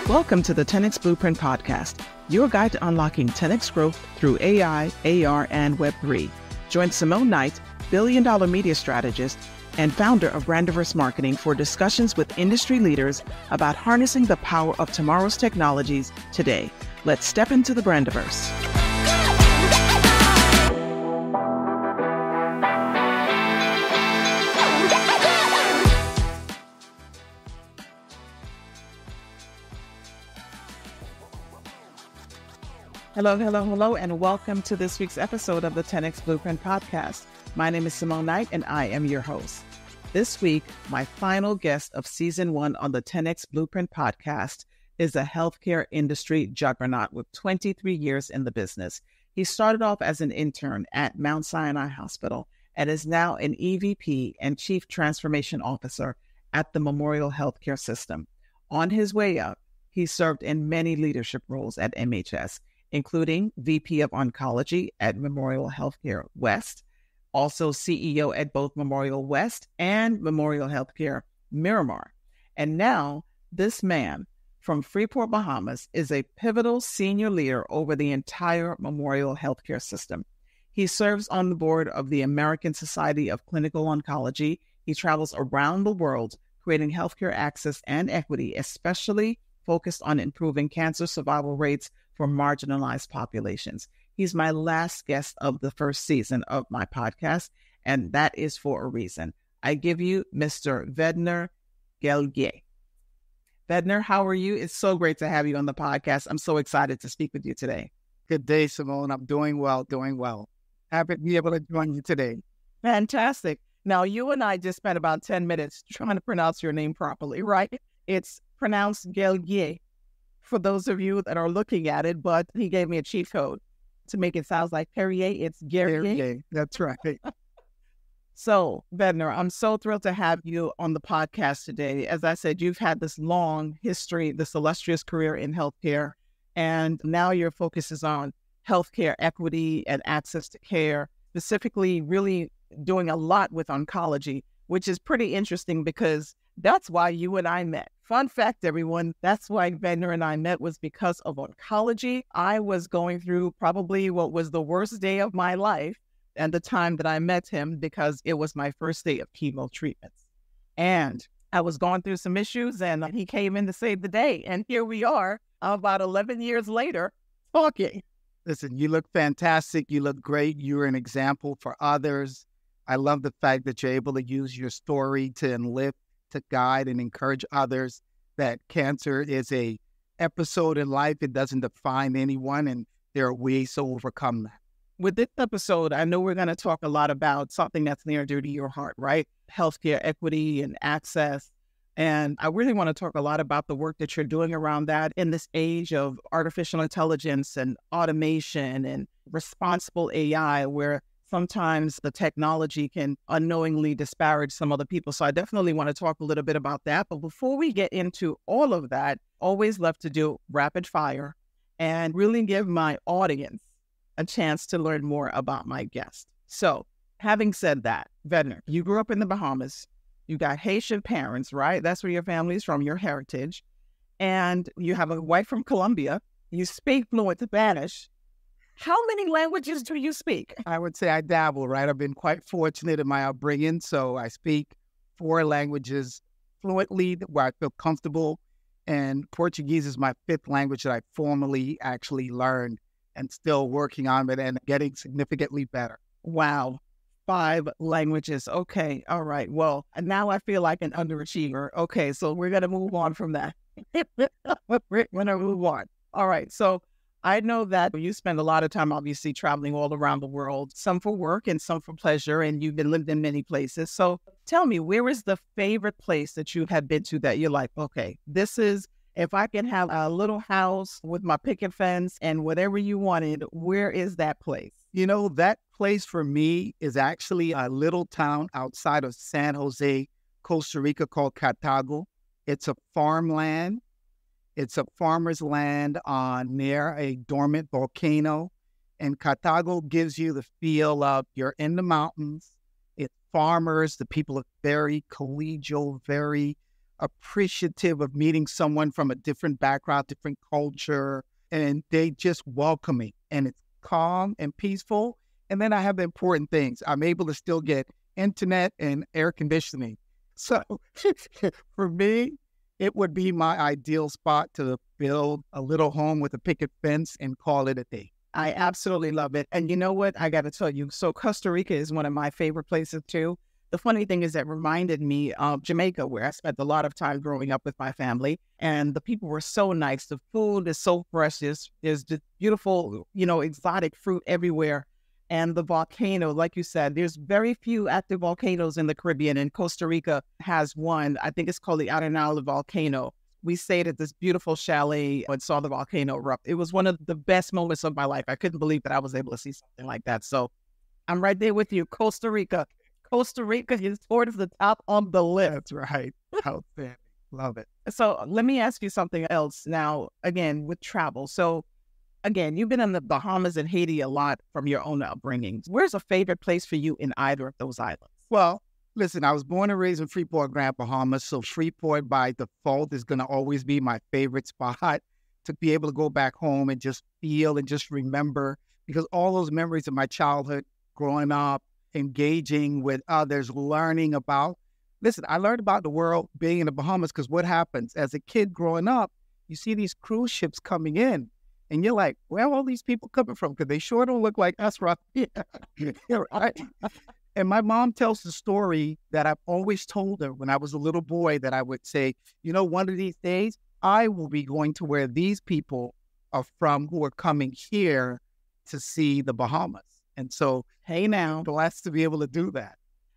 Welcome to the 10X Blueprint Podcast, your guide to unlocking 10X growth through AI, AR, and Web3. Join Simone Knight, billion-dollar media strategist and founder of Brandiverse Marketing, for discussions with industry leaders about harnessing the power of tomorrow's technologies today. Let's step into the Brandiverse. Hello, and welcome to this week's episode of the 10X Blueprint Podcast. My name is Simone Knight, and I am your host. This week, my final guest of Season 1 on the 10X Blueprint Podcast is a healthcare industry juggernaut with 23 years in the business. He started off as an intern at Mount Sinai Hospital and is now an EVP and Chief Transformation Officer at the Memorial Healthcare System. On his way up, he served in many leadership roles at MHS, including VP of Oncology at Memorial Healthcare West, also CEO at both Memorial West and Memorial Healthcare Miramar. And now this man from Freeport, Bahamas, is a pivotal senior leader over the entire Memorial Healthcare System. He serves on the board of the American Society of Clinical Oncology. He travels around the world creating healthcare access and equity, especially focused on improving cancer survival rates for marginalized populations. He's my last guest of the first season of my podcast, and that is for a reason. I give you Mr. Vedner Guerrier. Vedner, how are you? It's so great to have you on the podcast. I'm so excited to speak with you today. Good day, Simone. I'm doing well. Happy to be able to join you today. Fantastic. Now, you and I just spent about 10 minutes trying to pronounce your name properly, right? It's pronounced Guerrier for those of you that are looking at it, but he gave me a cheat code to make it sound like Perrier. It's Guerrier. That's right. So, Vedner, I'm so thrilled to have you on the podcast today. As I said, you've had this long history, this illustrious career in healthcare, and now your focus is on healthcare equity and access to care, specifically really doing a lot with oncology, which is pretty interesting because that's why you and I met. Fun fact, everyone, that's why Vedner and I met, was because of oncology. I was going through probably what was the worst day of my life at the time that I met him, because it was my first day of chemo treatments. And I was going through some issues, and he came in to save the day. And here we are about 11 years later talking. Listen, you look fantastic. You look great. You're an example for others. I love the fact that you're able to use your story to enlift, to guide and encourage others that cancer is a episode in life. It doesn't define anyone, and there are ways to overcome that. With this episode, I know we're going to talk a lot about something that's near and dear to your heart, right? Healthcare equity and access. And I really want to talk a lot about the work that you're doing around that in this age of artificial intelligence and automation and responsible AI, where sometimes the technology can unknowingly disparage some other people. So I definitely want to talk a little bit about that. But before we get into all of that, always love to do rapid fire and really give my audience a chance to learn more about my guest. So having said that, Vedner, you grew up in the Bahamas. You got Haitian parents, right? That's where your family's from, your heritage. And you have a wife from Colombia. You speak fluent Spanish. How many languages do you speak? I would say I dabble, right? I've been quite fortunate in my upbringing, so I speak 4 languages fluently where I feel comfortable, and Portuguese is my 5th language that I formally actually learned and still working on it and getting significantly better. Wow. 5 languages. Okay. All right. Well, now I feel like an underachiever. Okay. So we're going to move on from that. We're going to move on. All right. So I know that you spend a lot of time, obviously, traveling all around the world, some for work and some for pleasure, and you've been lived in many places. So tell me, where is the favorite place that you have been to that you're like, okay, this is, if I can have a little house with my picket fence and whatever you wanted, where is that place? You know, that place for me is actually a little town outside of San Jose, Costa Rica, called Cartago. It's a farmland. It's a farmer's land near a dormant volcano. And Cartago gives you the feel of you're in the mountains. It's farmers. The people are very collegial, very appreciative of meeting someone from a different background, different culture, and they just welcome me. And it's calm and peaceful. And then I have the important things. I'm able to still get internet and air conditioning. So for me, it would be my ideal spot to build a little home with a picket fence and call it a day. I absolutely love it. And you know what? I got to tell you, so Costa Rica is one of my favorite places too. The funny thing is that reminded me of Jamaica, where I spent a lot of time growing up with my family. And the people were so nice. The food is so fresh. There's just beautiful, exotic fruit everywhere. And the volcano, like you said, there's very few active volcanoes in the Caribbean, and Costa Rica has one. I think it's called the Arenal volcano. We stayed at this beautiful chalet and saw the volcano erupt. It was one of the best moments of my life. I couldn't believe that I was able to see something like that. So I'm right there with you. Costa Rica. Costa Rica is towards the top of the list. That's right. Outstanding. Love it. So let me ask you something else now, again, with travel. So again, you've been in the Bahamas and Haiti a lot from your own upbringing. Where's a favorite place for you in either of those islands? Well, listen, I was born and raised in Freeport, Grand Bahamas, so Freeport by default is going to always be my favorite spot to be able to go back home and just feel and just remember, because all those memories of my childhood, growing up, engaging with others, learning about. Listen, I learned about the world being in the Bahamas because what happens as a kid growing up, you see these cruise ships coming in. And you're like, where are all these people coming from? Because they sure don't look like us, right? Right? And my mom tells the story that I've always told her when I was a little boy, that I would say, one of these days, I will be going to where these people are from who are coming here to see the Bahamas. And so, hey now, blessed to be able to do that.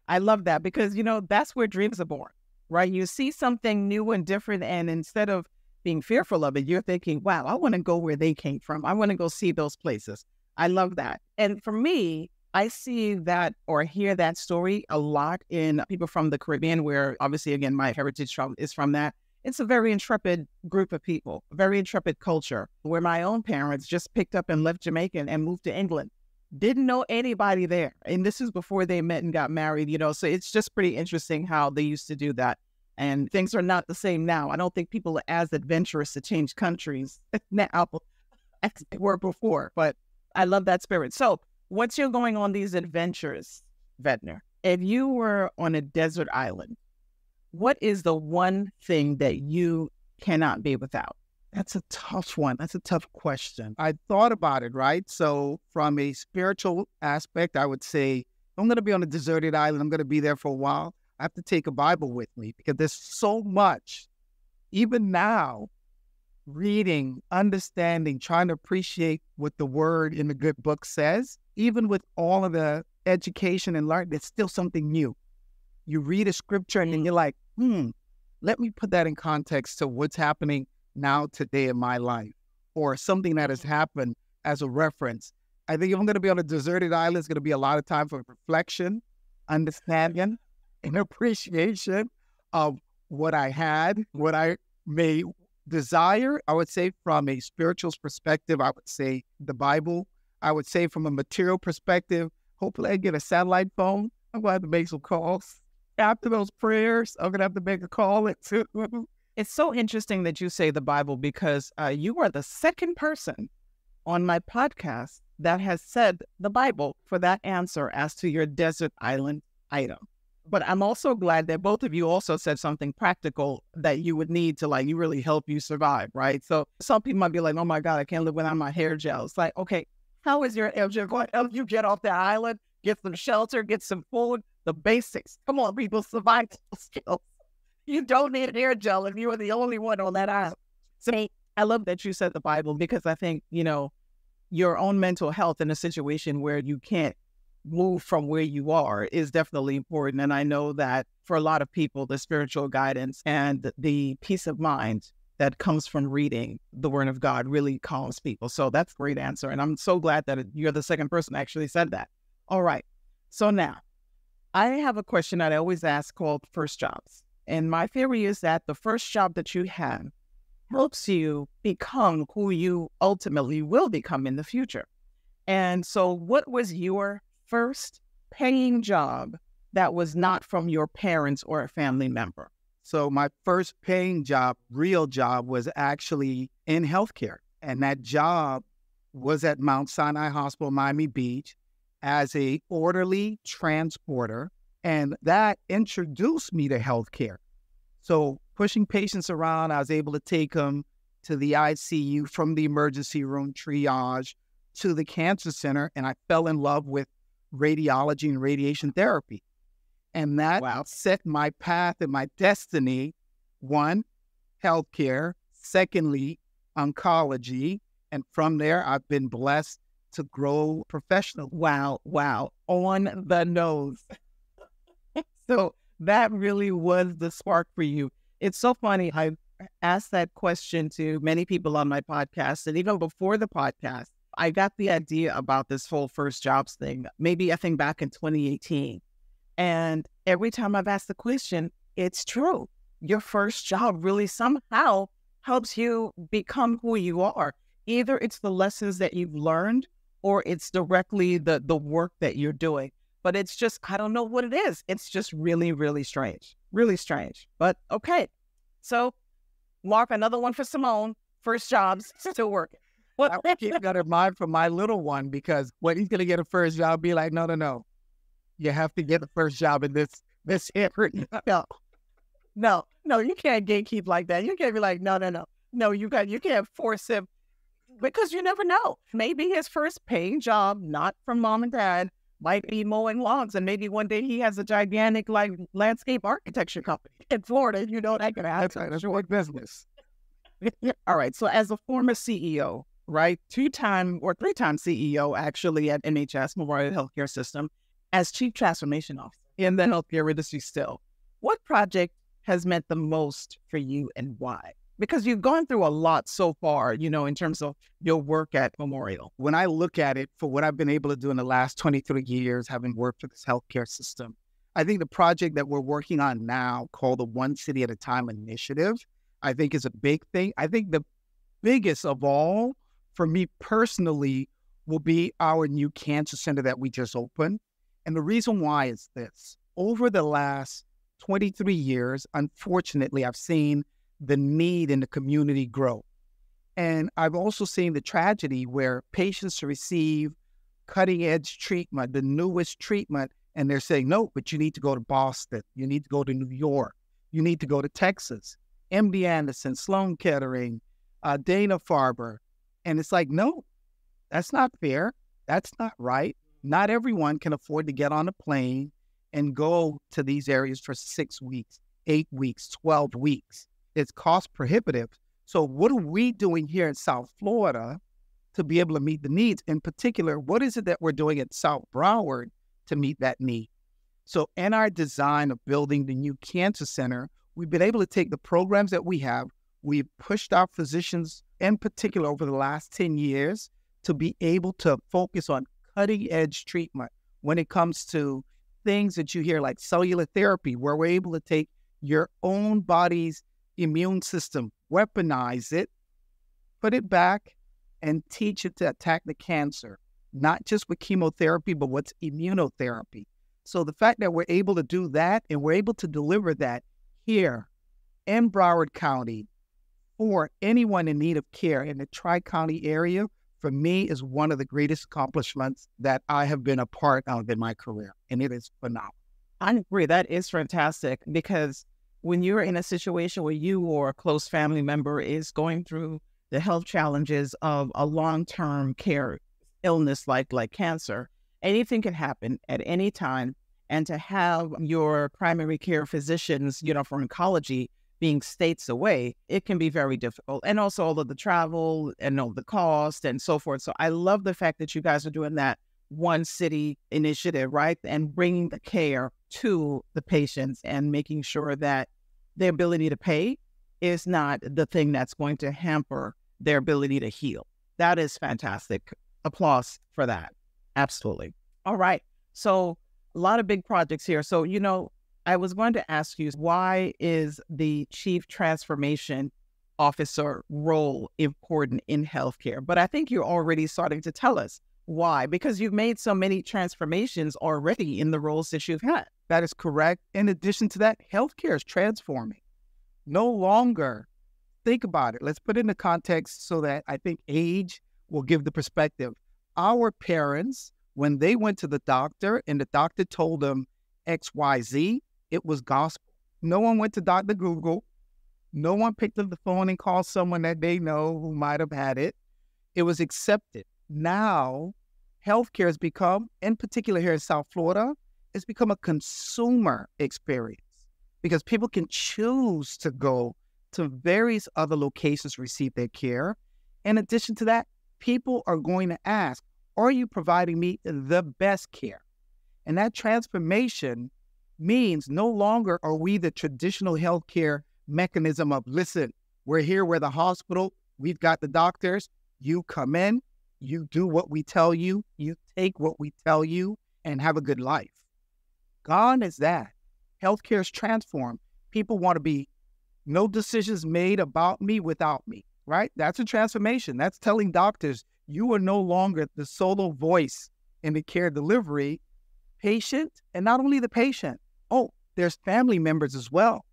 I love that because, that's where dreams are born, right? You see something new and different, and instead of being fearful of it, you're thinking, wow, I want to go where they came from. I want to go see those places. I love that. And for me, I see that or hear that story a lot in people from the Caribbean, where obviously, again, my heritage is from that. It's a very intrepid group of people, a very intrepid culture, where my own parents just picked up and left Jamaica and moved to England. Didn't know anybody there. And this is before they met and got married, so it's just pretty interesting how they used to do that. And things are not the same now. I don't think people are as adventurous to change countries now as they were before, but I love that spirit. So once you're going on these adventures, Vedner, if you were on a desert island, what is the one thing that you cannot be without? That's a tough one. That's a tough question. I thought about it, right? So from a spiritual aspect, I would say, I'm going to be on a deserted island. I'm going to be there for a while. I have to take a Bible with me because there's so much, even now, reading, understanding, trying to appreciate what the word in the good book says. Even with all of the education and learning, there's still something new. You read a scripture and then you're like, let me put that in context to what's happening now today in my life, or something that has happened as a reference. I think if I'm going to be on a deserted island, it's going to be a lot of time for reflection, understanding, and appreciation of what I had, what I may desire. I would say from a spiritual perspective, I would say the Bible. I would say from a material perspective, hopefully I get a satellite phone. I'm going to have to make some calls. After those prayers, I'm going to have to make a call or two. It's so interesting that you say the Bible because you are the second person on my podcast that has said the Bible for that answer as to your desert island item. But I'm also glad that both of you also said something practical that you would need to you really help you survive, right? So some people might be like, oh my God, I can't live without my hair gel. It's like, okay, how is your hair gel going to help you get off the island, get some shelter, get some food, the basics? Come on, people, survival skills. You don't need hair gel if you are the only one on that island. So I love that you said the Bible because I think, your own mental health in a situation where you can't move from where you are is definitely important. And I know that for a lot of people, the spiritual guidance and the peace of mind that comes from reading the Word of God really calms people. So that's a great answer. And I'm so glad that you're the second person that actually said that. All right. So now I have a question that I always ask called first jobs. And my theory is that the first job that you have helps you become who you ultimately will become in the future. And so what was your first paying job that was not from your parents or a family member? So my first paying job, real job, was actually in healthcare. And that job was at Mount Sinai Hospital, Miami Beach, as a orderly transporter. And that introduced me to healthcare. So pushing patients around, I was able to take them to the ICU, from the emergency room triage to the cancer center. And I fell in love with radiology and radiation therapy. And that set my path and my destiny. One, healthcare. Secondly, oncology. And from there, I've been blessed to grow professionally. Wow. On the nose. So that really was the spark for you. It's so funny. I asked that question to many people on my podcast. And even before the podcast, I got the idea about this whole first jobs thing, maybe I think back in 2018. And every time I've asked the question, it's true. Your first job really somehow helps you become who you are. Either it's the lessons that you've learned or it's directly the work that you're doing. But it's just, I don't know what it is. It's just really, really strange. Really strange. But okay. So, Mark, another one for Simone. First jobs, still working. I would keep that in mind for my little one, because when he's going to get a first job, be like, no. You have to get the first job in this area. No, you can't gatekeep like that. You can't be like, no. No, you can't force him, because you never know. Maybe his first paying job, not from mom and dad, might be mowing lawns, and maybe one day he has a gigantic landscape architecture company in Florida. You know that can happen. That's right. That's what business. All right. So as a former CEO, right, 2-time or 3-time CEO actually at MHS, Memorial Healthcare System, as Chief Transformation Officer in the healthcare industry still, what project has meant the most for you and why? Because you've gone through a lot so far, in terms of your work at Memorial. When I look at it for what I've been able to do in the last 23 years, having worked for this healthcare system, I think the project that we're working on now, called the One City at a Time Initiative, I think is a big thing. I think the biggest of all, for me personally, will be our new cancer center that we just opened. And the reason why is this. Over the last 23 years, unfortunately, I've seen the need in the community grow. And I've also seen the tragedy where patients receive cutting-edge treatment, the newest treatment, and they're saying, no, but you need to go to Boston. You need to go to New York. You need to go to Texas. MD Anderson, Sloan Kettering, Dana-Farber. And it's like, no, that's not fair. That's not right. Not everyone can afford to get on a plane and go to these areas for 6 weeks, 8 weeks, 12 weeks. It's cost prohibitive. So what are we doing here in South Florida to be able to meet the needs? In particular, what is it that we're doing at South Broward to meet that need? So in our design of building the new cancer center, we've been able to take the programs that we have. We've pushed our physicians, in particular over the last 10 years, to be able to focus on cutting-edge treatment when it comes to things that you hear like cellular therapy, where we're able to take your own body's immune system, weaponize it, put it back, and teach it to attack the cancer, not just with chemotherapy, but what's immunotherapy. So the fact that we're able to do that and we're able to deliver that here in Broward County for anyone in need of care in the Tri-County area, for me, is one of the greatest accomplishments that I have been a part of in my career. And it is phenomenal. I agree. That is fantastic, because when you're in a situation where you or a close family member is going through the health challenges of a long-term care illness like cancer, anything can happen at any time. And to have your primary care physicians, for oncology being states away, it can be very difficult. And also all of the travel and all the cost and so forth. So I love the fact that you guys are doing that One City initiative, right? And bringing the care to the patients and making sure that their ability to pay is not the thing that's going to hamper their ability to heal. That is fantastic. Applause for that. Absolutely. All right. So a lot of big projects here. So, I was going to ask you, why is the Chief Transformation Officer role important in healthcare? But I think you're already starting to tell us why, because you've made so many transformations already in the roles that you've had. That is correct. In addition to that, healthcare is transforming. No longer, think about it. Let's put it in the context so that I think age will give the perspective. Our parents, when they went to the doctor and the doctor told them XYZ, it was gospel. No one went to Dr. Google. No one picked up the phone and called someone that they know who might have had it. It was accepted. Now, healthcare has become, in particular here in South Florida, it's become a consumer experience because people can choose to go to various other locations to receive their care. In addition to that, people are going to ask, are you providing me the best care? And that transformation means no longer are we the traditional healthcare mechanism of, listen, we're here, we're the hospital, we've got the doctors, you come in, you do what we tell you, you take what we tell you, and have a good life. Gone is that. Healthcare is transformed. People want to be no decisions made about me without me, right? That's a transformation. That's telling doctors you are no longer the solo voice in the care delivery. Patient, and not only the patient, there's family members as well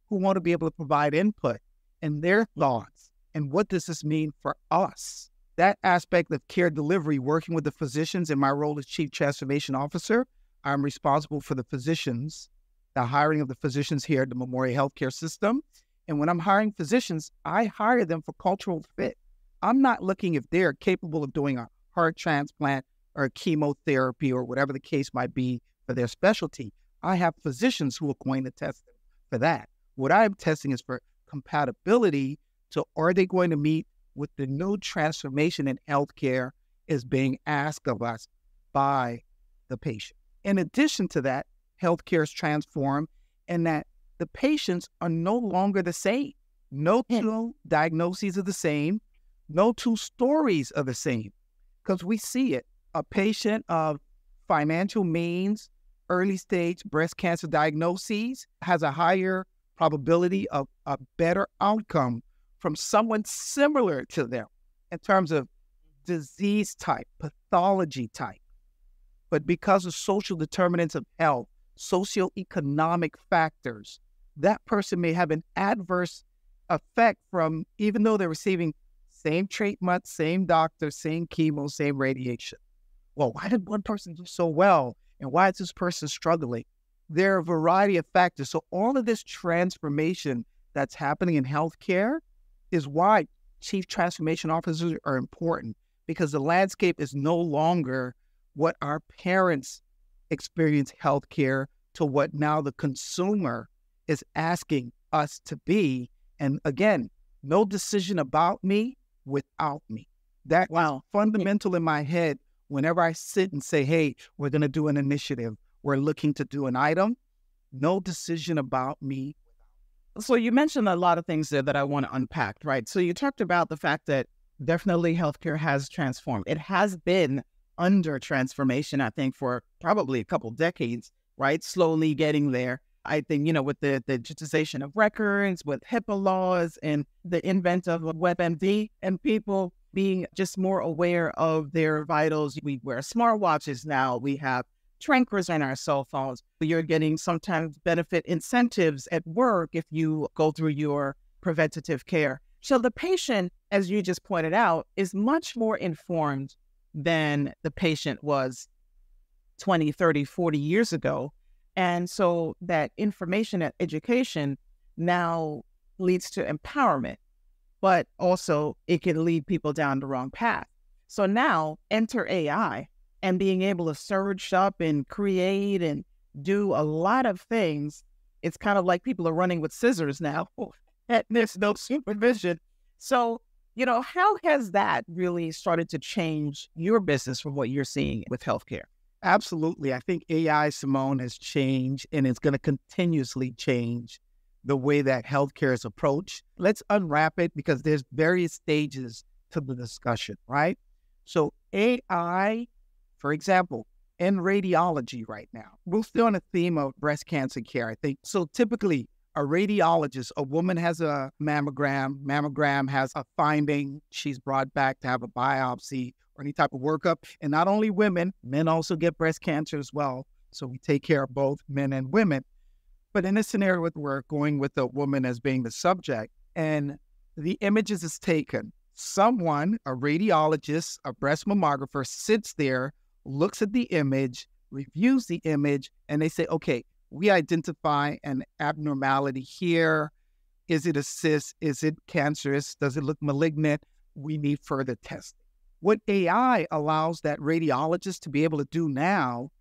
who want to be able to provide input and their thoughts. And what does this mean for us? That aspect of care delivery, working with the physicians in my role as Chief Transformation Officer, I'm responsible for the physicians, the hiring of the physicians here at the Memorial Healthcare System. And when I'm hiring physicians, I hire them for cultural fit. I'm not looking if they're capable of doing a heart transplant or chemotherapy or whatever the case might be for their specialty. I have physicians who are going to test them for that. What I'm testing is for compatibility. So are they going to meet with the new transformation in healthcare is being asked of us by the patient? In addition to that, healthcare is transformed in that the patients are no longer the same. No two diagnoses are the same. No two stories are the same. Because we see it. A patient of financial means, early stage breast cancer diagnoses has a higher probability of a better outcome from someone similar to them in terms of disease type, pathology type. But because of social determinants of health, socioeconomic factors, that person may have an adverse effect from, even though they're receiving same treatment, same doctor, same chemo, same radiation. Well, why did one person do so well? And why is this person struggling? There are a variety of factors. So all of this transformation that's happening in healthcare is why chief transformation officers are important, because the landscape is no longer what our parents experience healthcare to what now the consumer is asking us to be. And again, no decision about me without me. That's fundamental in my head. Whenever I sit and say, hey, we're going to do an initiative, we're looking to do an item, no decision about me. So you mentioned a lot of things there that I want to unpack, right? So you talked about the fact that definitely healthcare has transformed. It has been under transformation, I think, for probably a couple decades, right? Slowly getting there. I think, with the digitization of records, with HIPAA laws and the invent of WebMD and people being just more aware of their vitals. We wear smartwatches now. We have trackers on our cell phones. You're getting sometimes benefit incentives at work if you go through your preventative care. So the patient, as you just pointed out, is much more informed than the patient was 20, 30, 40 years ago. And so that information and education now leads to empowerment, but also it can lead people down the wrong path. So now enter AI and being able to search up and create and do a lot of things. It's kind of like people are running with scissors now and there's no supervision. So, how has that really started to change your business from what you're seeing with healthcare? Absolutely. I think AI, Simone, has changed and it's going to continuously change the way that healthcare is approached. Let's unwrap it because there's various stages to the discussion, right? So AI, for example, in radiology right now, we're still on a theme of breast cancer care, I think. So typically, a radiologist, a woman has a mammogram has a finding, she's brought back to have a biopsy or any type of workup. And not only women, men also get breast cancer as well. So we take care of both men and women. But in this scenario with we're going with the woman as being the subject, and the images is taken. Someone, a radiologist, a breast mammographer, sits there, looks at the image, reviews the image, and they say, okay, we identify an abnormality here. Is it a cyst? Is it cancerous? Does it look malignant? We need further testing. What AI allows that radiologist to be able to do now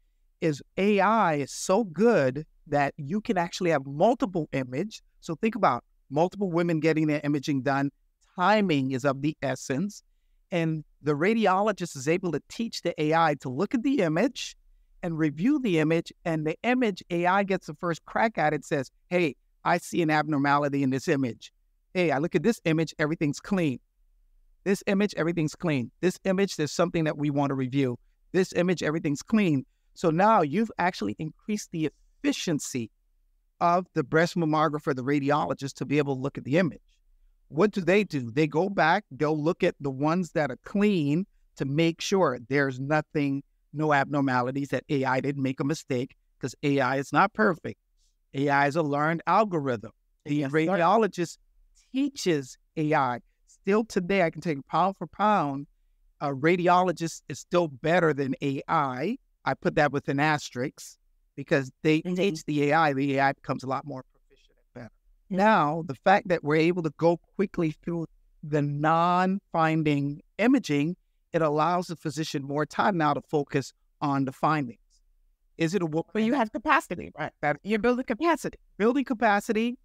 is AI is so good that you can actually have multiple images. So think about multiple women getting their imaging done. Timing is of the essence. And the radiologist is able to teach the AI to look at the image and review the image. And the image, AI gets the first crack at it, says, hey, I see an abnormality in this image. Hey, I look at this image, everything's clean. This image, everything's clean. This image, there's something that we want to review. This image, everything's clean. So now you've actually increased the efficiency of the breast mammographer, the radiologist, to be able to look at the image. What do? They go back, they'll look at the ones that are clean to make sure there's nothing, no abnormalities, that AI didn't make a mistake, because AI is not perfect. AI is a learned algorithm. The radiologist teaches AI. Still today, I can take pound for pound, a radiologist is still better than AI. I put that with an asterisk because they teach the AI becomes a lot more proficient and better. Now, the fact that we're able to go quickly through the non-finding imaging, it allows the physician more time now to focus on the findings. Is it a woman? Well, you have capacity, right? You're building capacity. Building capacity,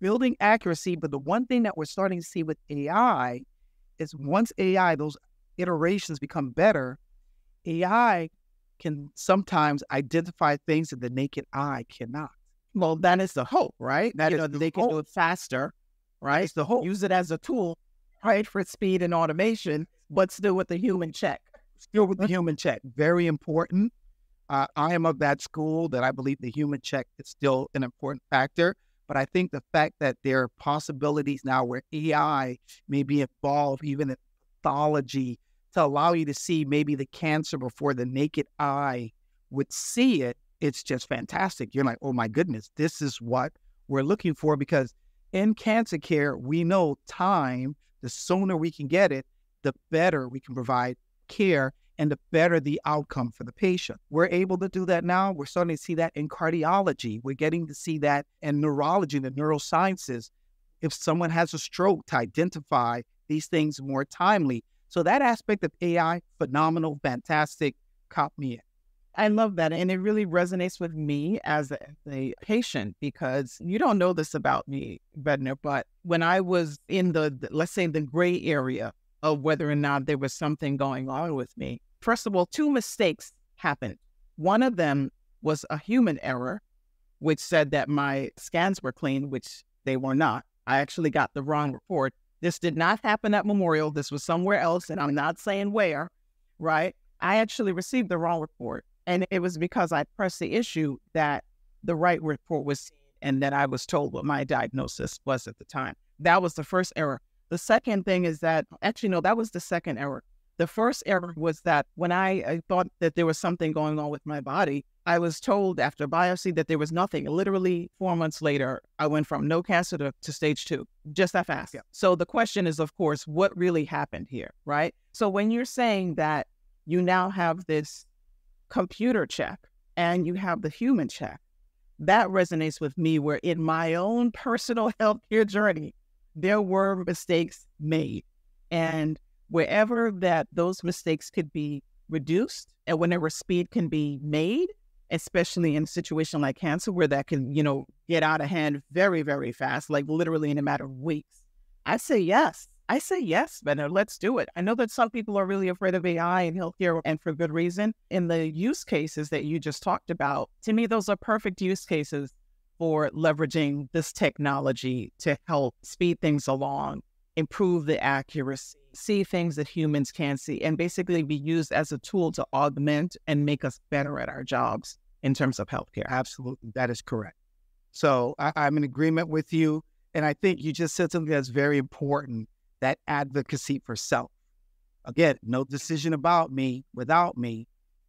building accuracy. But the one thing that we're starting to see with AI is once AI, those iterations become better, AI can sometimes identify things that the naked eye cannot. Well, that is the hope, right? That is they can do it faster, right? It's the hope. Use it as a tool, right, for speed and automation, but still with the human check. Still with the human check. Very important. I am of that school that I believe the human check is still an important factor. But I think the fact that there are possibilities now where AI may be involved even in pathology to allow you to see maybe the cancer before the naked eye would see it, it's just fantastic. You're like, oh my goodness, this is what we're looking for, because in cancer care, we know time, the sooner we can get it, the better we can provide care and the better the outcome for the patient. We're able to do that now. We're starting to see that in cardiology. We're getting to see that in neurology, the neurosciences. If someone has a stroke, to identify these things more timely. So that aspect of AI, phenomenal, fantastic, caught me in. I love that. And it really resonates with me as a patient, because you don't know this about me, Vedner, but when I was in let's say the gray area of whether or not there was something going on with me, first of all, 2 mistakes happened. One of them was a human error, which said that my scans were clean, which they were not. I actually got the wrong report. This did not happen at Memorial. This was somewhere else, and I'm not saying where, right? I actually received the wrong report. And it was because I pressed the issue that the right report was seen and that I was told what my diagnosis was at the time. That was the first error. The second thing is that, actually, no, that was the second error. The first error was that when I thought that there was something going on with my body, I was told after biopsy that there was nothing. Literally 4 months later, I went from no cancer to stage 2, just that fast. Yeah. So the question is, of course, what really happened here, right? So when you're saying that you now have this computer check and you have the human check, that resonates with me, where in my own personal healthcare journey, there were mistakes made. And wherever that those mistakes could be reduced and whenever speed can be made, especially in a situation like cancer where that can, get out of hand very, very fast, like literally in a matter of weeks, I say yes. I say yes, Vedner, let's do it. I know that some people are really afraid of AI in healthcare, and for good reason. In the use cases that you just talked about, to me, those are perfect use cases for leveraging this technology to help speed things along, improve the accuracy, see things that humans can't see, and basically be used as a tool to augment and make us better at our jobs in terms of healthcare. Absolutely. That is correct. So I'm in agreement with you. And I think you just said something that's very important, that advocacy for self. Again, no decision about me without me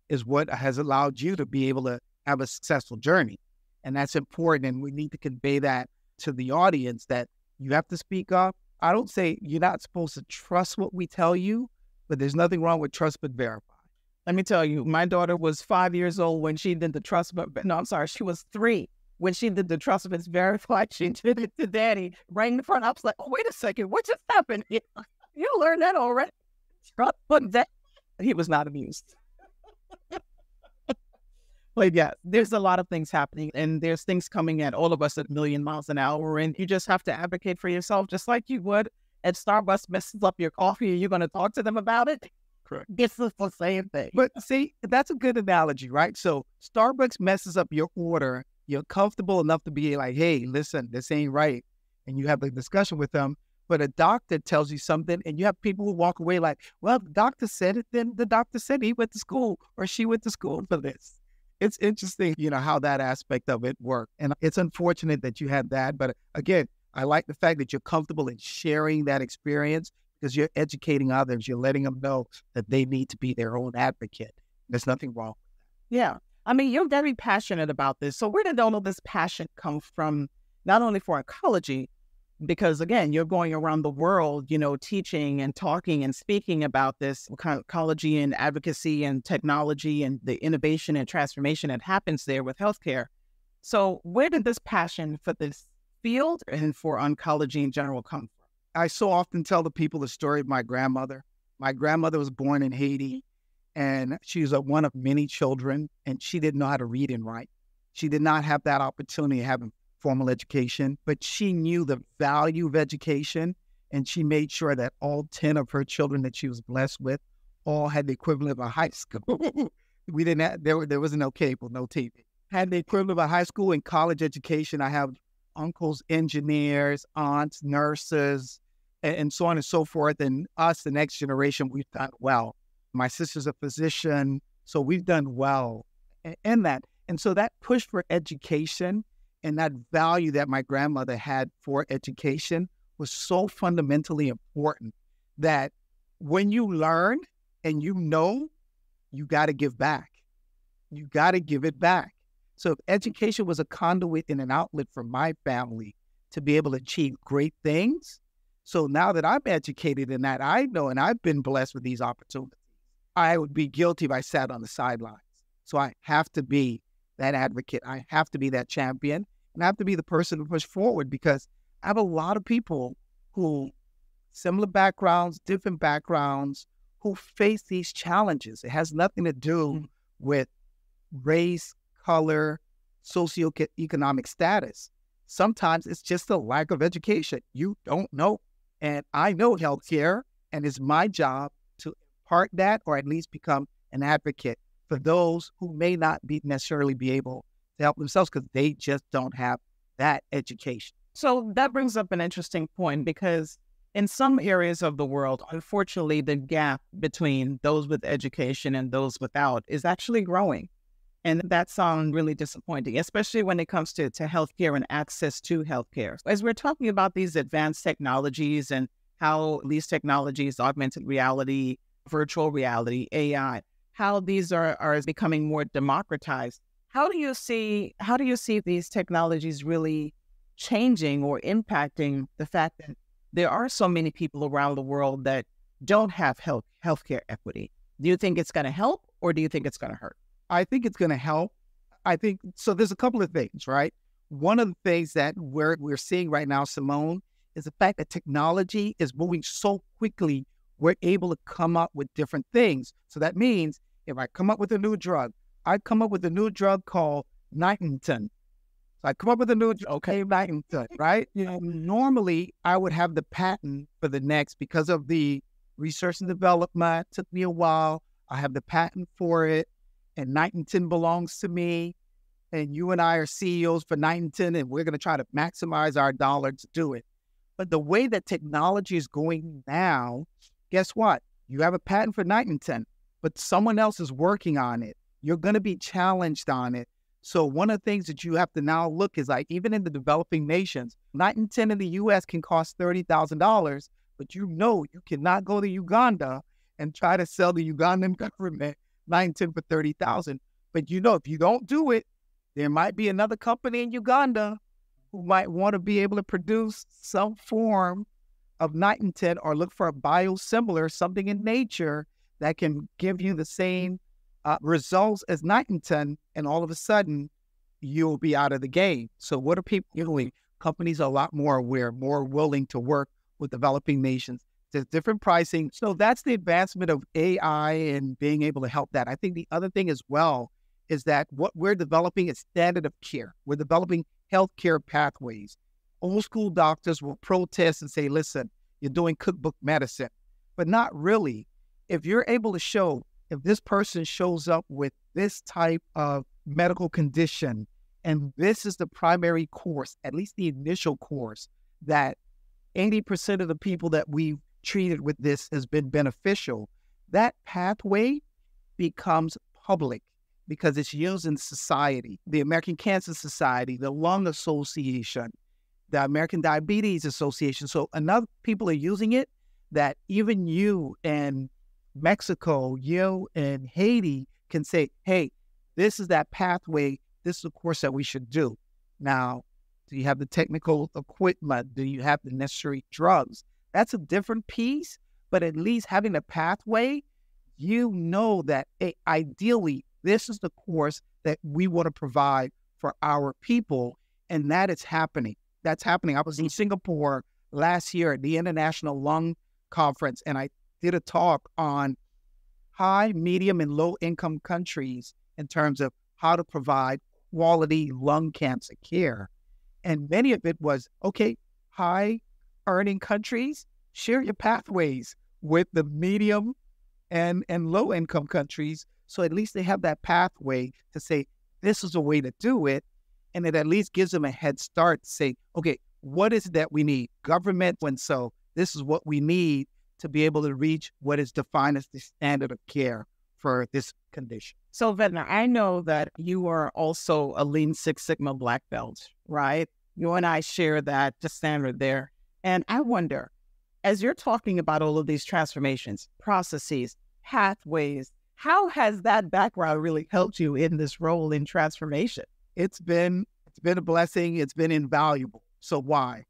is what has allowed you to be able to have a successful journey. And that's important. And we need to convey that to the audience that you have to speak up. I don't say you're not supposed to trust what we tell you, but there's nothing wrong with trust but verify. Let me tell you, my daughter was 5 years old when she did the trust but, no, I'm sorry, she was 3 when she did the trust but verify. She did it to daddy right in the front. I was like, oh, wait a second, what just happened here? You learned that already. Trust but that. He was not amused. But yeah, there's a lot of things happening, and there's things coming at all of us at a million miles an hour, and you just have to advocate for yourself, just like you would if Starbucks messes up your coffee. Are you going to talk to them about it? Correct. It's the same thing. But see, that's a good analogy, right? So Starbucks messes up your order. You're comfortable enough to be like, hey, listen, this ain't right. And you have a discussion with them. But a doctor tells you something, and you have people who walk away like, well, the doctor said it, then the doctor said he went to school or she went to school for this. It's interesting, how that aspect of it worked. And it's unfortunate that you had that. But again, I like the fact that you're comfortable in sharing that experience because you're educating others. You're letting them know that they need to be their own advocate. There's nothing wrong with that. Yeah. I mean, you're very passionate about this. So where did all of this passion come from, not only for oncology, because again, you're going around the world, teaching and talking and speaking about this oncology and advocacy and technology and the innovation and transformation that happens there with healthcare. So where did this passion for this field and for oncology in general come from? I so often tell the people the story of my grandmother. My grandmother was born in Haiti, and she was one of many children, and she didn't know how to read and write. She did not have that opportunity of having formal education, but she knew the value of education, and she made sure that all 10 of her children that she was blessed with all had the equivalent of a high school. We didn't have, there was no cable, no TV. Had the equivalent of a high school and college education. I have uncles, engineers, aunts, nurses, and so on and so forth. And us, the next generation, we've done well. My sister's a physician, so we've done well in that. And so that push for education and that value that my grandmother had for education was so fundamentally important that when you learn and you got to give back. You got to give it back. So if education was a conduit and an outlet for my family to be able to achieve great things, so now that I'm educated in that, I know, and I've been blessed with these opportunities, I would be guilty if I sat on the sidelines. So I have to be that advocate. I have to be that champion, and I have to be the person to push forward because I have a lot of people who, similar backgrounds, different backgrounds, who face these challenges. It has nothing to do with race, color, socioeconomic status. Sometimes it's just a lack of education. You don't know. And I know healthcare, and it's my job to impart that or at least become an advocate for those who may not necessarily be able to help themselves because they just don't have that education. So that brings up an interesting point because in some areas of the world, unfortunately, the gap between those with education and those without is actually growing. And that sounds really disappointing, especially when it comes to healthcare and access to healthcare. As we're talking about these advanced technologies and how these technologies, augmented reality, virtual reality, AI, how these are becoming more democratized, how do you see these technologies really changing or impacting the fact that there are so many people around the world that don't have healthcare equity? Do you think it's going to help or do you think it's going to hurt? I think it's going to help. I think, so there's a couple of things, right? One of the things that we're seeing right now, Simone, is the fact that technology is moving so quickly, we're able to come up with different things. So that means if I come up with a new drug, I come up with a new drug called Nitinol. So I come up with a new, Nitinol, right? Normally I would have the patent for the next because of the research and development. It took me a while. I have the patent for it. And Nitinol belongs to me, and you and I are CEOs for Nitinol, and we're going to try to maximize our dollar to do it. But the way that technology is going now, guess what? You have a patent for Nitinol, but someone else is working on it. You're going to be challenged on it. So one of the things that you have to now look is like, even in the developing nations, Nitinol in the U.S. can cost $30,000, but you cannot go to Uganda and try to sell the Ugandan government Nitinol for $30,000. But if you don't do it, There might be another company in Uganda who might want to be able to produce some form of nitrogen or look for a biosimilar, something in nature that can give you the same results as nitrogen, and all of a sudden you'll be out of the game. So what are people doing? Companies are a lot more aware, more willing to work with developing nations. There's different pricing. So that's the advancement of AI and being able to help that. I think the other thing as well is that what we're developing is standard of care. We're developing healthcare pathways. Old school doctors will protest and say, listen, you're doing cookbook medicine, but not really. If you're able to show, if this person shows up with this type of medical condition, and this is the primary course, at least the initial course, that 80% of the people that we've treated with this has been beneficial, that pathway becomes public because it's used in society. The American Cancer Society, the Lung Association, the American Diabetes Association. So enough people are using it that even you in Mexico, you in Haiti can say, hey, this is that pathway. This is the course that we should do. Now, do you have the technical equipment? Do you have the necessary drugs? That's a different piece, but at least having a pathway, you know that ideally this is the course that we want to provide for our people, and that is happening. That's happening. I was in Singapore last year at the International Lung Conference, and I did a talk on high, medium, and low-income countries in terms of how to provide quality lung cancer care. And many of it was, okay, high-earning countries, share your pathways with the medium and low-income countries, so at least they have that pathway to say, this is a way to do it, and it at least gives them a head start to say, okay, what is it that we need? Government, and so this is what we need to be able to reach what is defined as the standard of care for this condition. So, Vedner, I know that you are also a Lean Six Sigma Black Belt, right? You and I share that the standard there. And I wonder, as you're talking about all of these transformations, processes, pathways, how has that background really helped you in this role in transformation? It's been a blessing. It's been invaluable. So why?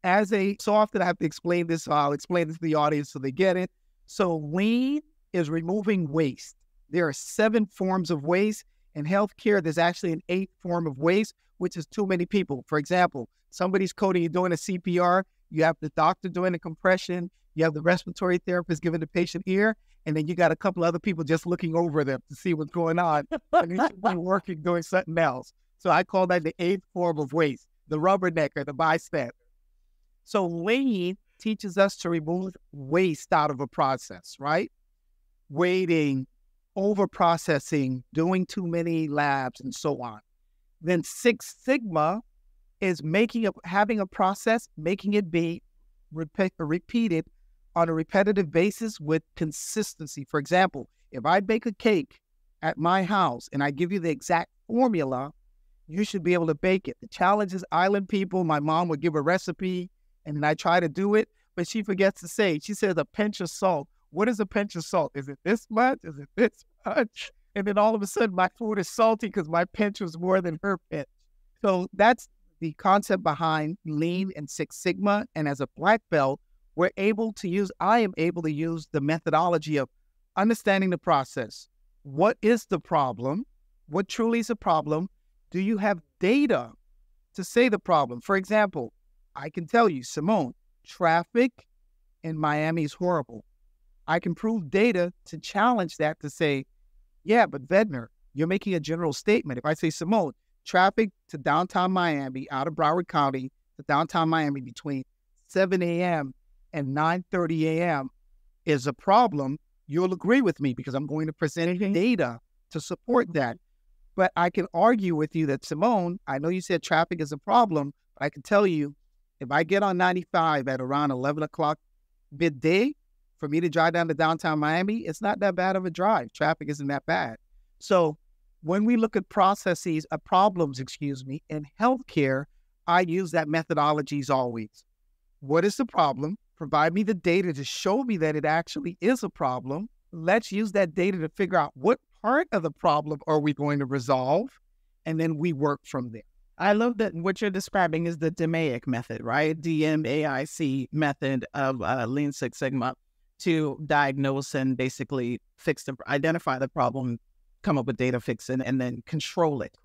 So often I have to explain this, so I'll explain this to the audience so they get it. So lean is removing waste. There are 7 forms of waste. In healthcare, there's actually an 8th form of waste, which is too many people. For example, somebody's coding, you're doing a CPR, you have the doctor doing the compression, you have the respiratory therapist giving the patient ear, and then you got a couple other people just looking over them to see what's going on. And you should be working, doing something else. So I call that the 8th form of waste, the rubbernecker, the bystander. So lean teaches us to remove waste out of a process, right? Waiting, over-processing, doing too many labs, and so on. Then Six Sigma is having a process, making it be repeated on a repetitive basis with consistency. For example, if I bake a cake at my house and I give you the exact formula, you should be able to bake it. The challenge is island people. My mom would give a recipe and then I try to do it, but she forgets to say, she says a pinch of salt. What is a pinch of salt? Is it this much? Is it this much? And then all of a sudden my food is salty because my pinch was more than her pinch. So that's the concept behind Lean and Six Sigma. And as a black belt, I am able to use the methodology of understanding the process. What is the problem? What truly is a problem? Do you have data to say the problem? For example, I can tell you, Simone, traffic in Miami is horrible. I can prove data to challenge that to say, yeah, but Vedner, you're making a general statement. If I say, Simone, traffic to downtown Miami, out of Broward County to downtown Miami between 7 a.m. and 9:30 a.m. is a problem, you'll agree with me because I'm going to present data to support that. But I can argue with you that, Simone, I know you said traffic is a problem, but I can tell you, if I get on 95 at around 11 o'clock midday, for me to drive down to downtown Miami, it's not that bad of a drive. Traffic isn't that bad. So when we look at problems in healthcare, I use that methodology always. What is the problem? Provide me the data to show me that it actually is a problem. Let's use that data to figure out what part of the problem are we going to resolve, and then we work from there. I love that what you're describing is the DMAIC method, right? DMAIC method of Lean Six Sigma to diagnose and basically identify the problem, come up with data, fix it, and then control it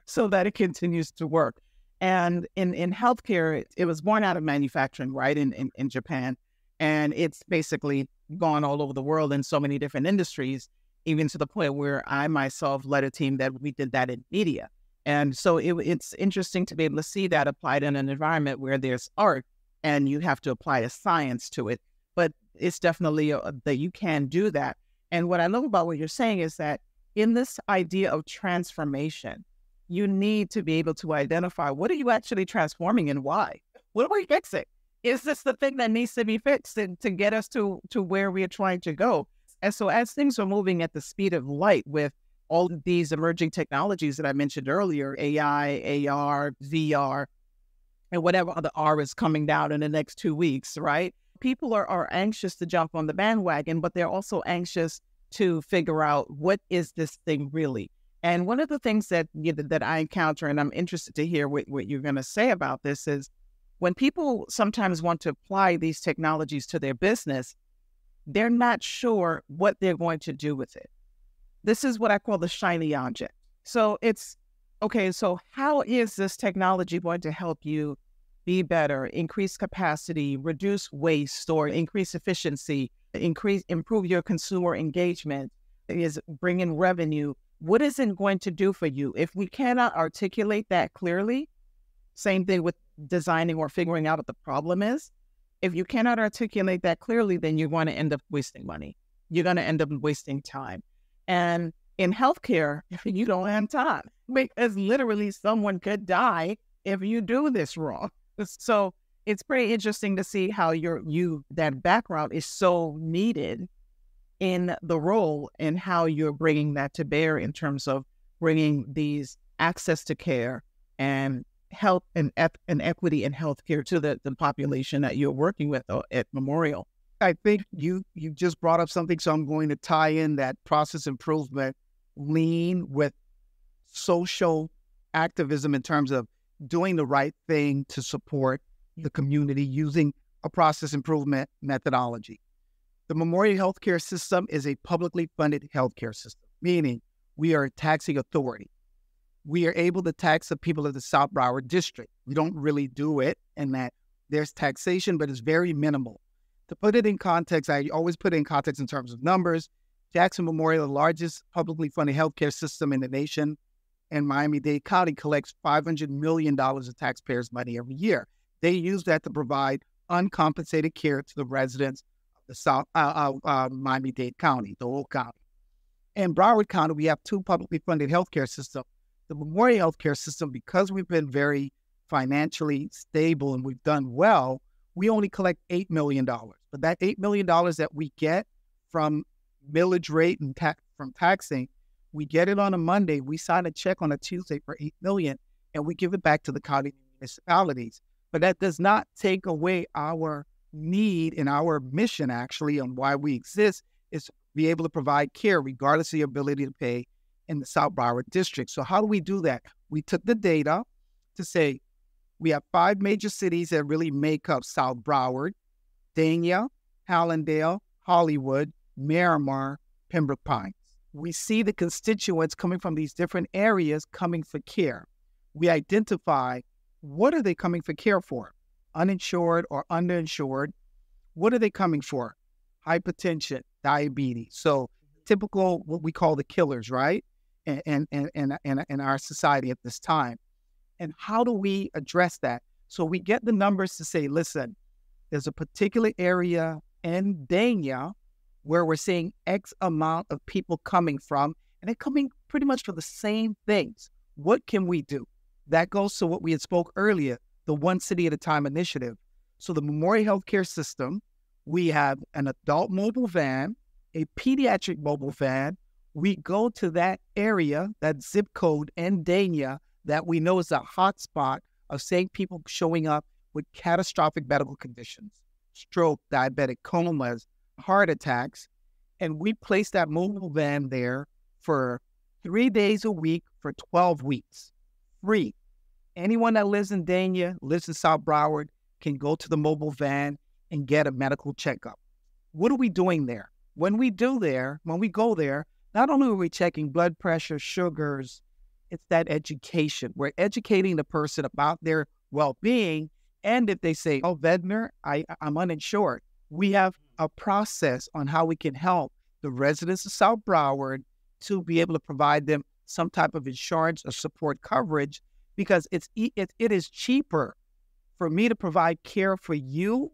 so that it continues to work. And in healthcare, it was born out of manufacturing, right, in Japan. And it's basically gone all over the world in so many different industries, even to the point where I myself led a team that we did that in media. And so it's interesting to be able to see that applied in an environment where there's art and you have to apply a science to it. But it's definitely that you can do that. And what I love about what you're saying is that in this idea of transformation, you need to be able to identify what are you actually transforming and why? What are we fixing? Is this the thing that needs to be fixed to get us to where we are trying to go? And so as things are moving at the speed of light with all of these emerging technologies that I mentioned earlier, AI, AR, VR, and whatever other R is coming down in the next 2 weeks, right? People are anxious to jump on the bandwagon, but they're also anxious to figure out what is this thing really? And one of the things that I encounter, and I'm interested to hear what you're going to say about this, is when people sometimes want to apply these technologies to their business, they're not sure what they're going to do with it. This is what I call the shiny object. So it's, okay, so how is this technology going to help you be better, increase capacity, reduce waste, or increase efficiency, improve your consumer engagement, is bring in revenue? What is it going to do for you? If we cannot articulate that clearly, same thing with designing or figuring out what the problem is. If you cannot articulate that clearly, then you're going to end up wasting money. You're going to end up wasting time. And in healthcare, you don't have time because literally someone could die if you do this wrong. So it's pretty interesting to see how that background is so needed in the role and how you're bringing that to bear in terms of bringing these access to care and health and equity in healthcare to the population that you're working with at Memorial. I think you just brought up something, so I'm going to tie in that process improvement, lean with social activism in terms of doing the right thing to support the community using a process improvement methodology. The Memorial Healthcare System is a publicly funded healthcare system, meaning we are a taxing authority. We are able to tax the people of the South Broward District. We don't really do it in that there's taxation, but it's very minimal. To put it in context, I always put it in context in terms of numbers. Jackson Memorial, the largest publicly funded healthcare system in the nation, and Miami-Dade County collects $500 million of taxpayers' money every year. They use that to provide uncompensated care to the residents of the South Miami-Dade County, the whole county. In Broward County, we have two publicly funded healthcare systems. The Memorial Healthcare System, because we've been very financially stable and we've done well, we only collect $8 million. But that $8 million that we get from millage rate and from taxing, we get it on a Monday. We sign a check on a Tuesday for $8 million, and we give it back to the county municipalities. But that does not take away our need and our mission, actually, on why we exist, is to be able to provide care regardless of the ability to pay in the South Broward District. So how do we do that? We took the data to say we have 5 major cities that really make up South Broward: Dania, Hallandale, Hollywood, Miramar, Pembroke Pines. We see the constituents coming from these different areas coming for care. We identify what are they coming for care for? Uninsured or underinsured? What are they coming for? Hypertension, diabetes. So typical, what we call the killers, right? In our society at this time. And how do we address that? So we get the numbers to say, listen, there's a particular area in Dania where we're seeing X amount of people coming from, and they're coming pretty much for the same things. What can we do? That goes to what we had spoke earlier, the one city at a time initiative. So the Memorial Healthcare System, we have an adult mobile van, a pediatric mobile van. We go to that area, that zip code in Dania, that we know is a hot spot of saying people showing up with catastrophic medical conditions, stroke, diabetic comas, heart attacks, and we place that mobile van there for 3 days a week for 12 weeks, free. Anyone that lives in Dania, lives in South Broward, can go to the mobile van and get a medical checkup. What are we doing there? When we go there, not only are we checking blood pressure, sugars, it's that education. We're educating the person about their well-being. And if they say, oh, Vedner, I'm uninsured, we have a process on how we can help the residents of South Broward to be able to provide them some type of insurance or support coverage, because it is cheaper for me to provide care for you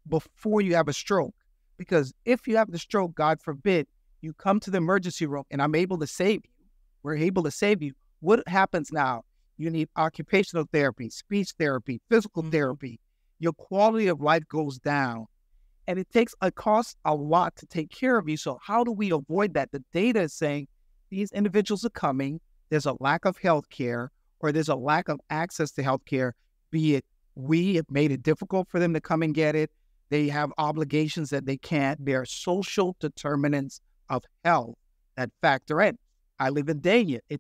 before you have a stroke. Because if you have the stroke, God forbid, you come to the emergency room and I'm able to save you. We're able to save you. What happens now? You need occupational therapy, speech therapy, physical therapy. Your quality of life goes down. And it costs a lot to take care of you. So how do we avoid that? The data is saying these individuals are coming, there's a lack of health care, or there's a lack of access to health care, be it we have made it difficult for them to come and get it. They have obligations that they can't. There are social determinants of health that factor in. I live in Dania. I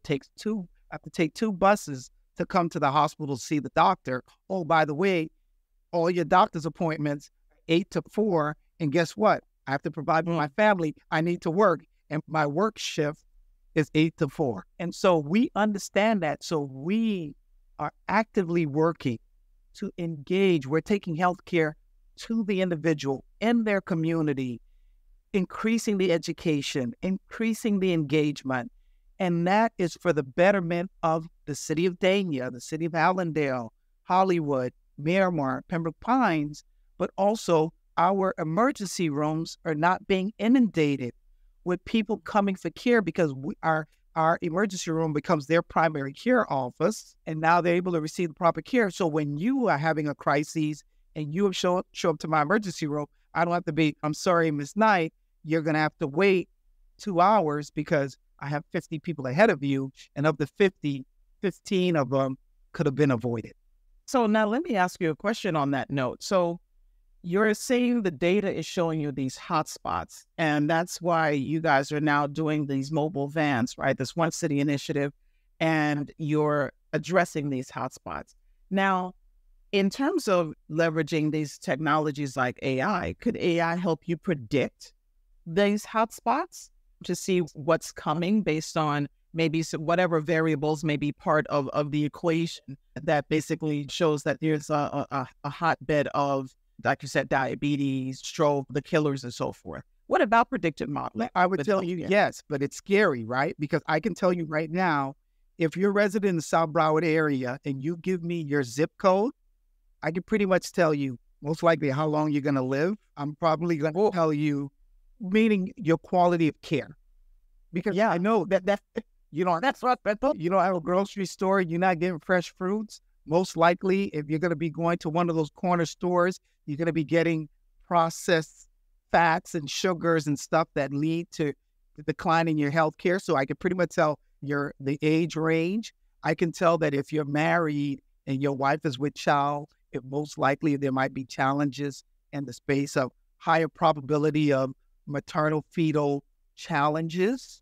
have to take 2 buses to come to the hospital to see the doctor. Oh, by the way, all your doctor's appointments, 8 to 4. And guess what? I have to provide for my family. I need to work. And my work shift is 8 to 4. And so we understand that. So we are actively working to engage. We're taking healthcare to the individual in their community, increasing the education, increasing the engagement. And that is for the betterment of the city of Dania, the city of Allendale, Hollywood, Miramar, Pembroke Pines, but also our emergency rooms are not being inundated with people coming for care, because our emergency room becomes their primary care office, and now they're able to receive the proper care. So when you are having a crisis and you have show up to my emergency room, I don't have to be, I'm sorry, Ms. Knight, you're going to have to wait 2 hours because I have 50 people ahead of you, and of the 50, 15 of them could have been avoided. So now let me ask you a question on that note. So you're saying the data is showing you these hotspots, and that's why you guys are now doing these mobile vans, right? This One City initiative, and you're addressing these hotspots. Now, in terms of leveraging these technologies like AI, could AI help you predict these hotspots to see what's coming based on maybe whatever variables may be part of the equation that basically shows that there's a hotbed of, like you said, diabetes, stroke, the killers, and so forth? What about predictive modeling? I would tell you yes, but it's scary, right? Because I can tell you right now, if you're a resident in the South Broward area and you give me your zip code, I can pretty much tell you most likely how long you're going to live. I'm probably going to tell you, meaning your quality of care. Because I know that you know, that's what you don't have a grocery store, you're not getting fresh fruits. Most likely, if you're going to be going to one of those corner stores, you're going to be getting processed fats and sugars and stuff that lead to the decline in your health care. So I can pretty much tell the age range. I can tell that if you're married and your wife is with child, if most likely there might be challenges in the space of higher probability of maternal fetal challenges,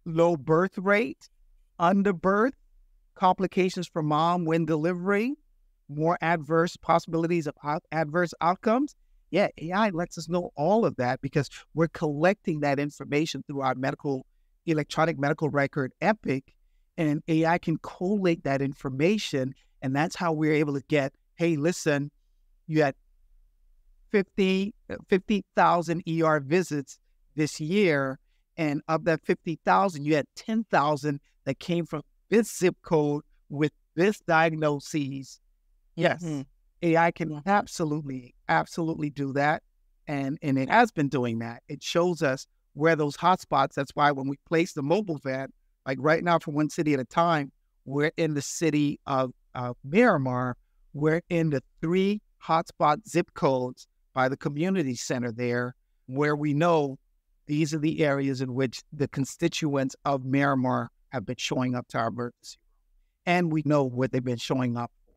low birth rate, underbirth, complications for mom when delivering, more adverse possibilities of adverse outcomes. Yeah, AI lets us know all of that because we're collecting that information through our electronic medical record, Epic, and AI can collate that information, and that's how we're able to get, hey, listen, you had 50,000 ER visits this year, and of that 50,000, you had 10,000 that came from this zip code with this diagnoses. Yes, AI can absolutely do that. And it has been doing that. It shows us where those hotspots, that's why when we place the mobile van, like right now for One City at a Time, we're in the city of Miramar. We're in the 3 hotspot zip codes by the community center there, where we know these are the areas in which the constituents of Miramar have been showing up to our emergency room. And we know what they've been showing up for.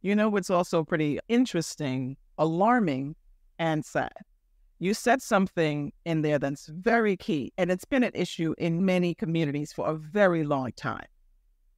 You know what's also pretty interesting, alarming, and sad? you said something in there that's very key, and it's been an issue in many communities for a very long time.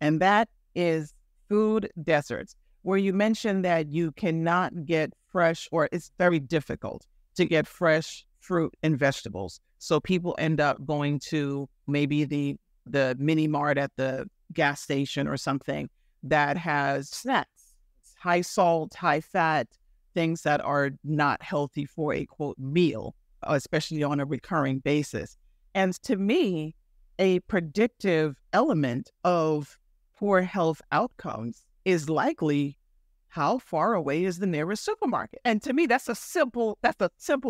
And that is food deserts, where you mentioned that you cannot get fresh, or it's very difficult to get fresh fruit and vegetables. So people end up going to maybe the mini mart at the gas station or something that has snacks, high salt, high fat, things that are not healthy for a quote meal, especially on a recurring basis. And to me, a predictive element of poor health outcomes is likely how far away is the nearest supermarket. And to me, that's a simple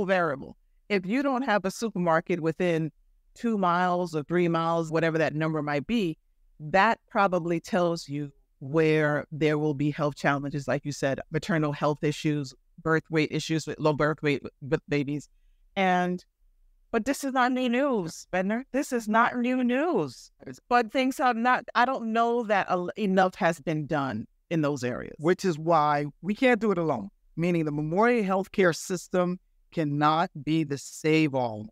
variable. If you don't have a supermarket within 2 miles or 3 miles, whatever that number might be, that probably tells you where there will be health challenges, like you said, maternal health issues, birth weight issues with low birth weight with babies. But this is not new news, Vedner. This is not new news. But things are not, I don't know that enough has been done in those areas. Which is why we can't do it alone, meaning the Memorial Healthcare System cannot be the save-all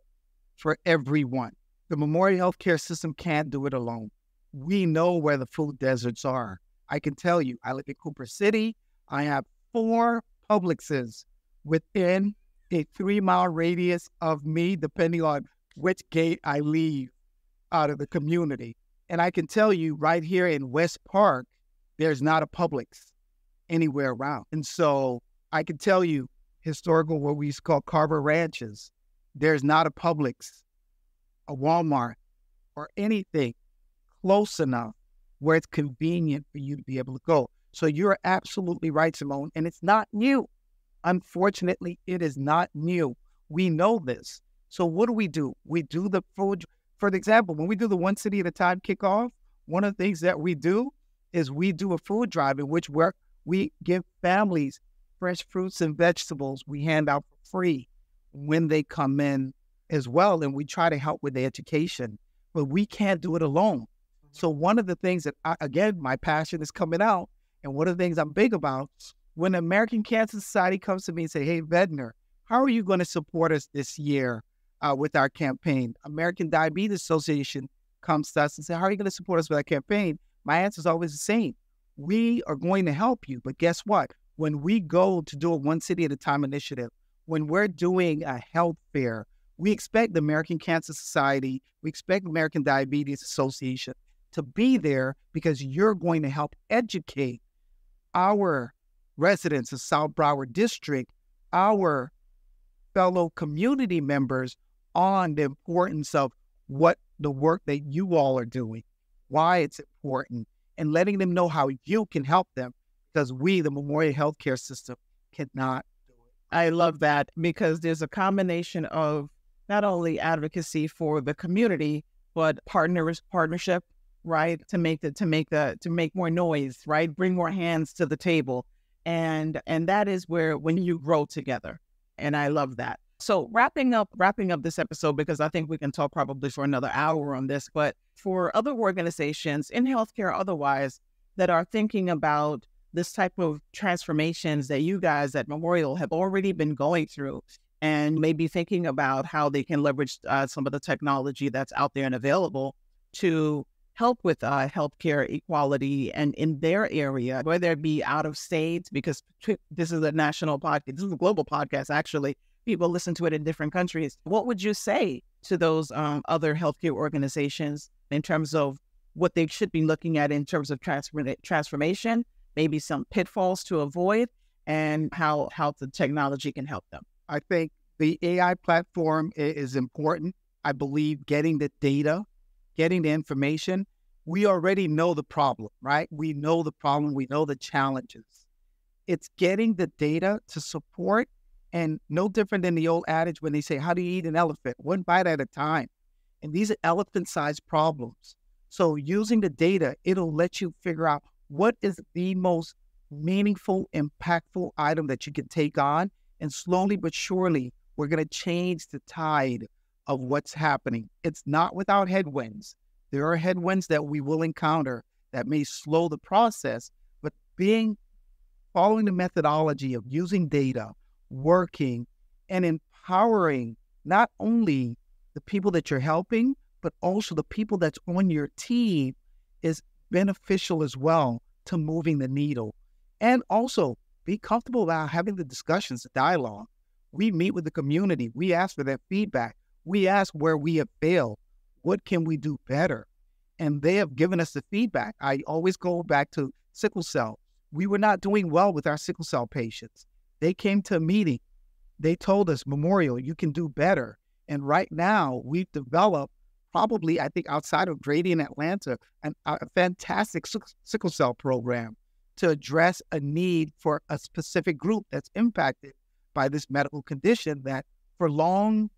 for everyone. The Memorial Healthcare System can't do it alone. We know where the food deserts are. I can tell you, I live in Cooper City. I have 4 Publixes within a 3-mile radius of me, depending on which gate I leave out of the community. And I can tell you right here in West Park, there's not a Publix anywhere around. And so I can tell you, historical, what we used to call Carver Ranches, there's not a Publix, a Walmart, or anything close enough where it's convenient for you to be able to go. So you're absolutely right, Simone, and it's not new. Unfortunately, it is not new. We know this. So what do? We do the food. For example, when we do the One City at a Time kickoff, one of the things that we do is we do a food drive in which we give families fresh fruits and vegetables we hand out for free when they come in as well. And we try to help with the education, but we can't do it alone. So one of the things that, again, my passion is coming out, and one of the things I'm big about, when the American Cancer Society comes to me and say, hey, Vedner, how are you going to support us this year with our campaign? American Diabetes Association comes to us and says, how are you going to support us with our campaign? My answer is always the same. We are going to help you. But guess what? When we go to do a One City at a Time initiative, when we're doing a health fair, we expect the American Cancer Society, we expect the American Diabetes Association to be there because you're going to help educate our residents of South Broward District, our fellow community members, on the importance of what the work that you all are doing, why it's important, and letting them know how you can help them, because we, the Memorial Healthcare System, cannot do it. I love that, because there's a combination of not only advocacy for the community, but partnership, right? To make more noise, right? Bring more hands to the table. And that is where, when you grow together. And I love that. So wrapping up this episode, because I think we can talk probably for another hour on this, but for other organizations in healthcare, otherwise, that are thinking about this type of transformations that you guys at Memorial have already been going through, and maybe thinking about how they can leverage some of the technology that's out there and available to help with healthcare equality and in their area, whether it be out of state, because this is a national podcast, this is a global podcast, actually. People listen to it in different countries. What would you say to those other healthcare organizations in terms of what they should be looking at in terms of transformation, maybe some pitfalls to avoid, and how the technology can help them? I think the AI platform is important. I believe getting the data, getting the information. We already know the problem, right? We know the problem. We know the challenges. It's getting the data to support, and no different than the old adage when they say, how do you eat an elephant? One bite at a time. And these are elephant-sized problems. So using the data, it'll let you figure out what is the most meaningful, impactful item that you can take on. And slowly but surely, we're going to change the tide of what's happening. It's not without headwinds. There are headwinds that we will encounter that may slow the process, but following the methodology of using data, working, and empowering not only the people that you're helping, but also the people that's on your team is beneficial as well to moving the needle. And also be comfortable about having the discussions, the dialogue. We meet with the community. We ask for their feedback. We ask where we have failed. What can we do better? And they have given us the feedback. I always go back to sickle cell. We were not doing well with our sickle cell patients. They came to a meeting. They told us, Memorial, you can do better. And right now, we've developed probably, I think, outside of Grady and Atlanta, a fantastic sickle cell program to address a need for a specific group that's impacted by this medical condition that for long,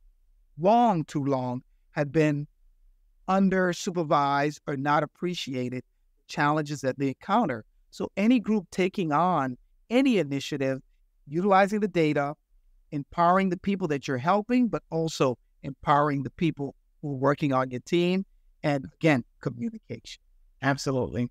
too long, had been under-supervised or not appreciated challenges that they encounter. So any group taking on any initiative, utilizing the data, empowering the people that you're helping, but also empowering the people who are working on your team, and again, communication. Absolutely.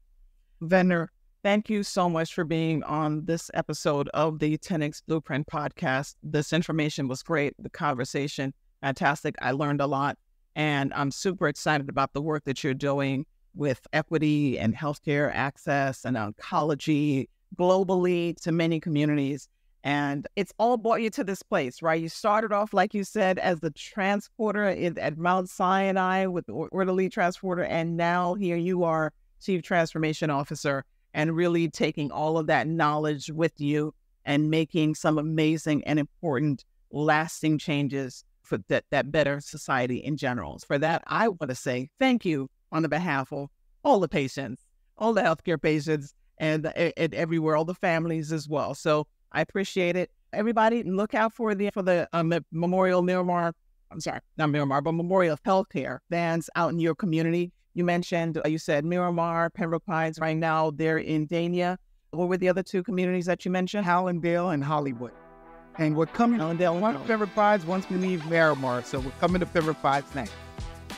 Vedner, thank you so much for being on this episode of the 10X Blueprint podcast. This information was great. The conversation, fantastic. I learned a lot, and I'm super excited about the work that you're doing with equity and healthcare access and oncology globally to many communities. And it's all brought you to this place, right? You started off, like you said, as the transporter at Mount Sinai with the orderly transporter. And now here you are, Chief Transformation Officer, and really taking all of that knowledge with you and making some amazing and important lasting changes for that better society in general. For that, I want to say thank you on the behalf of all the patients, all the healthcare patients, and everywhere, all the families as well. So I appreciate it. Everybody, look out for the Memorial Miramar. I'm sorry, not Miramar, but Memorial Healthcare vans out in your community. You mentioned, you said Miramar, Pembroke Pines. Right now, they're in Dania. What were the other two communities that you mentioned? Hallandale and Hollywood. And we're coming Hallandale, one to Pembroke Pines once we leave Miramar. So we're coming to Pembroke Pines next.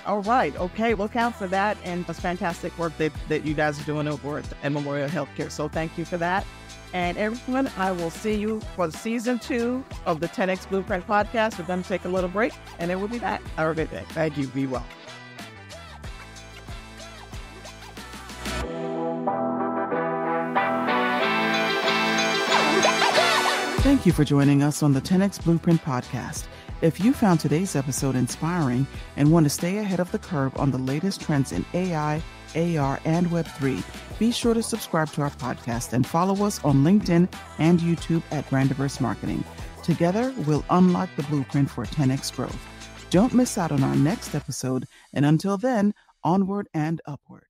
All right. Okay. Look out for that. And it's fantastic work that you guys are doing over at Memorial Healthcare. So thank you for that. And everyone, I will see you for season 2 of the 10X Blueprint podcast. We're going to take a little break, and then we'll be back. Have a good day. Thank you. Be well. Thank you for joining us on the 10X Blueprint podcast. If you found today's episode inspiring and want to stay ahead of the curve on the latest trends in AI, AR, and Web3, be sure to subscribe to our podcast and follow us on LinkedIn and YouTube at Brandiverse Marketing. Together, we'll unlock the blueprint for 10X growth. Don't miss out on our next episode, and until then, onward and upward.